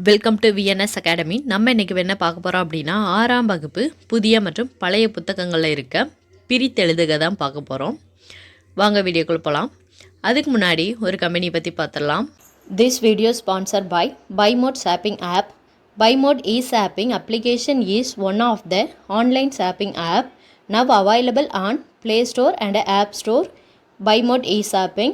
Welcome to VNS academy. நம்ம இன்றைக்கி என்ன பார்க்க போகிறோம் அப்படின்னா 6ஆம் வகுப்பு புதிய மற்றும் பழைய புத்தகங்களில் இருக்க பிரித்தெழுதுக தான் பார்க்க போகிறோம். வாங்க வீடியோக்குள்ள போகலாம். அதுக்கு முன்னாடி ஒரு கம்பெனி பற்றி பார்த்துடலாம். This video sponsor by Bimode shopping app. Bimode e-shopping application is one of the online shopping app now available on Play Store and App Store. Bimode e-shopping.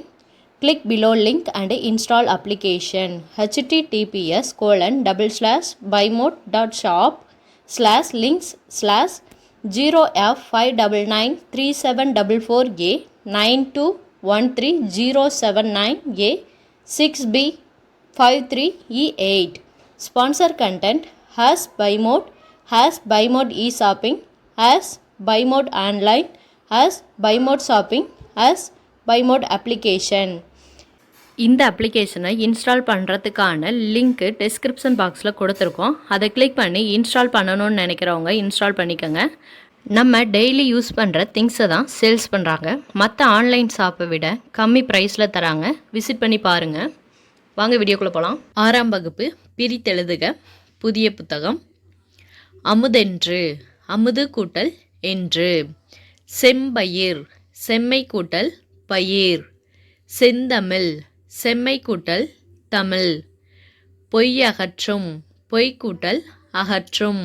Click below link and install application. https://0f5993744A92130798 Sponsor content has Bimode, has Bimode e-shopping, has Bimode online, has Bimode shopping, has Bimode application. இந்த அப்ளிகேஷனை install பண்ணுறதுக்கான link description பாக்ஸில் கொடுத்துருக்கோம். அதை click பண்ணி install பண்ணணும்னு நினைக்கிறவங்க install பண்ணிக்கோங்க. நம்ம டெய்லி யூஸ் பண்ணுற திங்ஸை தான் சேல்ஸ் பண்ணுறாங்க. மற்ற ஆன்லைன் ஷாப்பை விட கம்மி ப்ரைஸில் தராங்க. விசிட் பண்ணி பாருங்கள். வாங்க வீடியோக்குள்ளே போகலாம். 6ஆம் வகுப்பு பிரித்தெழுதுக புதிய புத்தகம். அமுதென்று, அமுது கூட்டல் என்று. செம்பயிர், செம்மை கூட்டல் பயிர். செந்தமிழ், செம்மை கூட்டல் தமிழ். பொய் அகற்றும், பொய் கூட்டல் அகற்றும்.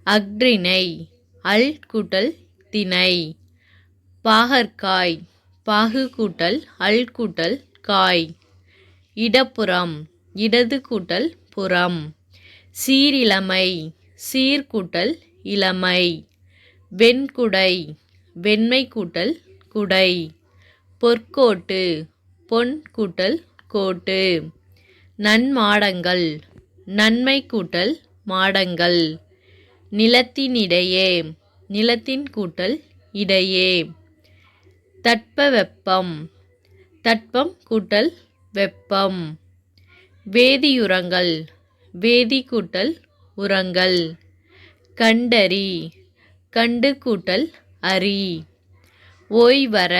அஃறிணை, அல் கூட்டல் திணை. பாகற்காய், பாகு கூட்டல் அல் கூட்டல் காய். இடப்புறம், இடது கூட்டல் புறம். சீரிழமை, சீர் கூட்டல் இளமை. வெண்குடை, வெண்மை கூட்டல் குடை. பொற்கோட்டு, பொன் கூட்டல் கோட்டு. நன்மாடங்கள், நன்மை கூட்டல் மாடங்கள். நிலத்தினிடையே, நிலத்தின் கூட்டல் இடையே. தட்பவெப்பம், தட்பம் கூட்டல் வெப்பம். வேதியுரங்கள், வேதி கூட்டல் உரங்கள். கண்டறி, கண்டு கூட்டல் அறி. ஓய்வற,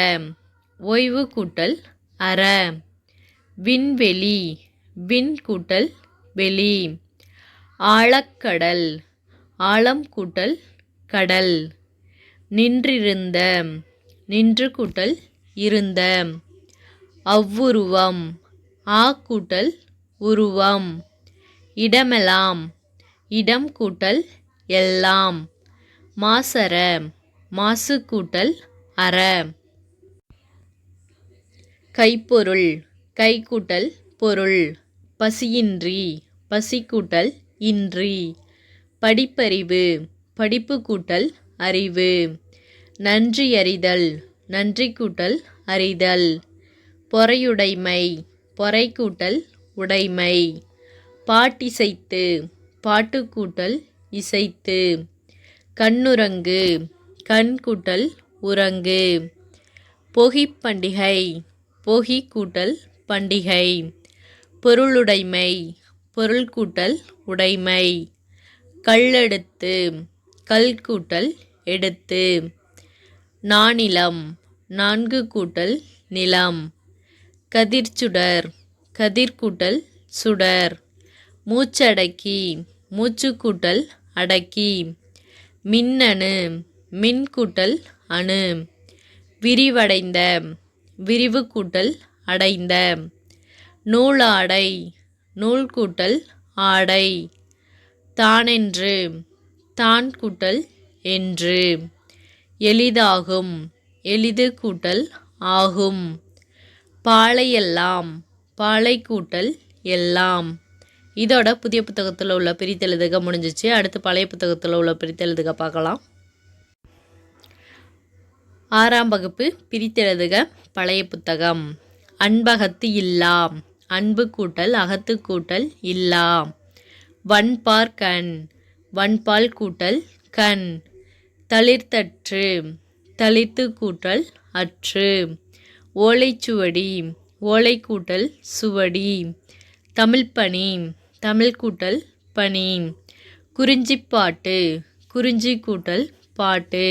ஓய்வு கூட்டல் அற. விண்வெளி, விண் கூட்டல் வெளி. ஆழக்கடல், ஆழம் கூட்டல் கடல். நின்றிருந்த, நின்று கூட்டல் இருந்த. அவ்வுருவம், ஆ கூட்டல் உருவம். இடமெல்லாம், இடம் கூட்டல் எல்லாம். மாசற, மாசு கூட்டல் அற. கைப்பொருள், கை கூட்டல் பொருள். பசியின்றி, பசி கூட்டல் இன்றி. படிப்பறிவு, படிப்பு கூட்டல் அறிவு. நன்றியறிதல், நன்றி கூட்டல் அறிதல். பொறையுடைமை, பொறை கூட்டல் உடைமை. பாட்டிசைத்து, பாட்டு கூட்டல் இசைத்து. கண்ணுரங்கு, கண் கூட்டல் உறங்கு. பொகிப்பண்டிகை, பொகி கூட்டல் பண்டிகை. பொருளுடைமை, பொருள் கூட்டல் உடைமை. கல்லெடுத்து, கல் கூட்டல் எடுத்து. நானிலம், நான்கு கூட்டல் நிலம். கதிர்ச்சுடர், கதிர் கூட்டல் சுடர். மூச்சடக்கி, மூச்சு கூட்டல் அடக்கி. மின்னணு, மின் கூட்டல் அணு. விரிவடைந்த, விரிவு கூட்டல் அடைந்த. நூலாடை, நூல் கூட்டல் ஆடை. தானென்று, தான் கூட்டல் என்று. எளிதாகும், எளிது கூட்டல் ஆகும். பாலையெல்லாம், பாலை கூட்டல் எல்லாம். இதோட புதிய புத்தகத்தில் உள்ள பிரித்தெழுதுக முடிஞ்சிச்சு. அடுத்து பழைய புத்தகத்தில் உள்ள பிரித்தெழுதுக பார்க்கலாம். 6ஆம் வகுப்பு பிரித்தெழுதுக பழைய புத்தகம். அன்பகத்து இல்லா, அன்பு கூட்டல் அகத்து கூட்டல் இல்லா. வன்பார் கண், வன்பால் கூட்டல் கண். தளிர்த்தற்று, தளிர்த்து கூட்டல் அற்று. ஓலைச்சுவடி, ஓலை கூட்டல் சுவடி. தமிழ்ப்பணி, தமிழ் கூட்டல் பனி. குறிஞ்சிப்பாட்டு, குறிஞ்சி கூட்டல் பாட்டு.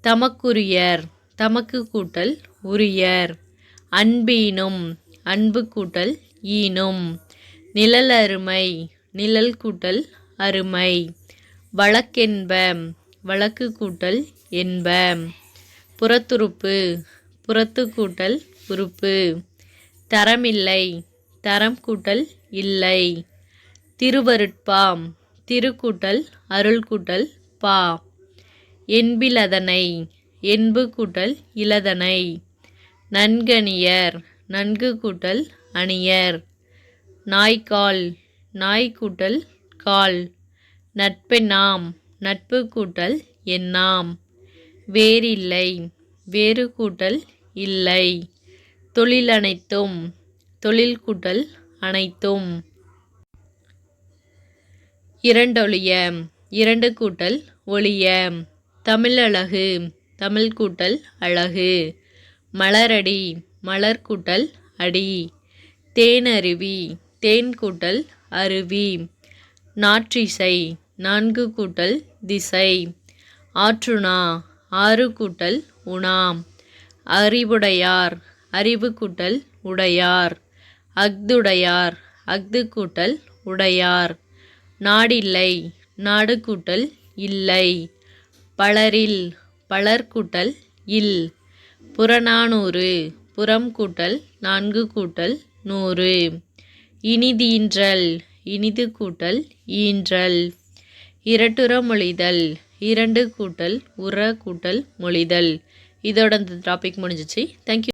தமக்குரியர், தமக்கு கூட்டல் உரியர். அன்பீனும், அன்பு கூட்டல் ஈனும். நிழலருமை, நிழல் கூட்டல் அருமை. வழக்கென்ப வழக்கு கூட்டல் என்ப. புறத்துறுப்பு புறத்து கூட்டல் உறுப்பு. தரமில்லை தரம் கூட்டல் இல்லை. திருவருட்பா திருக்கூட்டல் அருள் கூட்டல் பா. என்பிலதனை என்பு கூட்டல் இலதனை. நன்கணியர் நன்கு கூட்டல் அணியர். நாய்க்கால் நாய் கூட்டல் கால். நட்பெண்ணாம் நட்பு கூட்டல் எண்ணாம். வேறில்லை வேறு கூட்டல் இல்லை. தொழிலனைத்தும் தொழில் கூட்டல் அனைத்தும். இரண்டொழிய இரண்டு கூட்டல் ஒழிய. தமிழழகு தமிழ் கூட்டல் அழகு. மலரடி மலர் கூட்டல் அடி. தேனருவி தேன் கூட்டல் அருவி. நாற்றிசை நான்கு கூட்டல் திசை. ஆற்றுணா ஆறு கூட்டல் உணா. அறிவுடையார் அறிவு கூட்டல் உடையார். அஃதுடையார் அஃது கூட்டல் உடையார். நாடில்லை நாடு கூட்டல் இல்லை. பலரில் பலர் கூட்டல் இல். புறநானூறு புறம் கூட்டல் நான்கு கூட்டல் நூறு. இனிதீன்றல் இனிது கூட்டல் ஈன்றல். இரட்டுற மொழிதல் இரண்டு கூட்டல் உற கூட்டல் மொழிதல். இதோட இந்த டாபிக் முடிஞ்சிச்சு. தேங்க்யூ.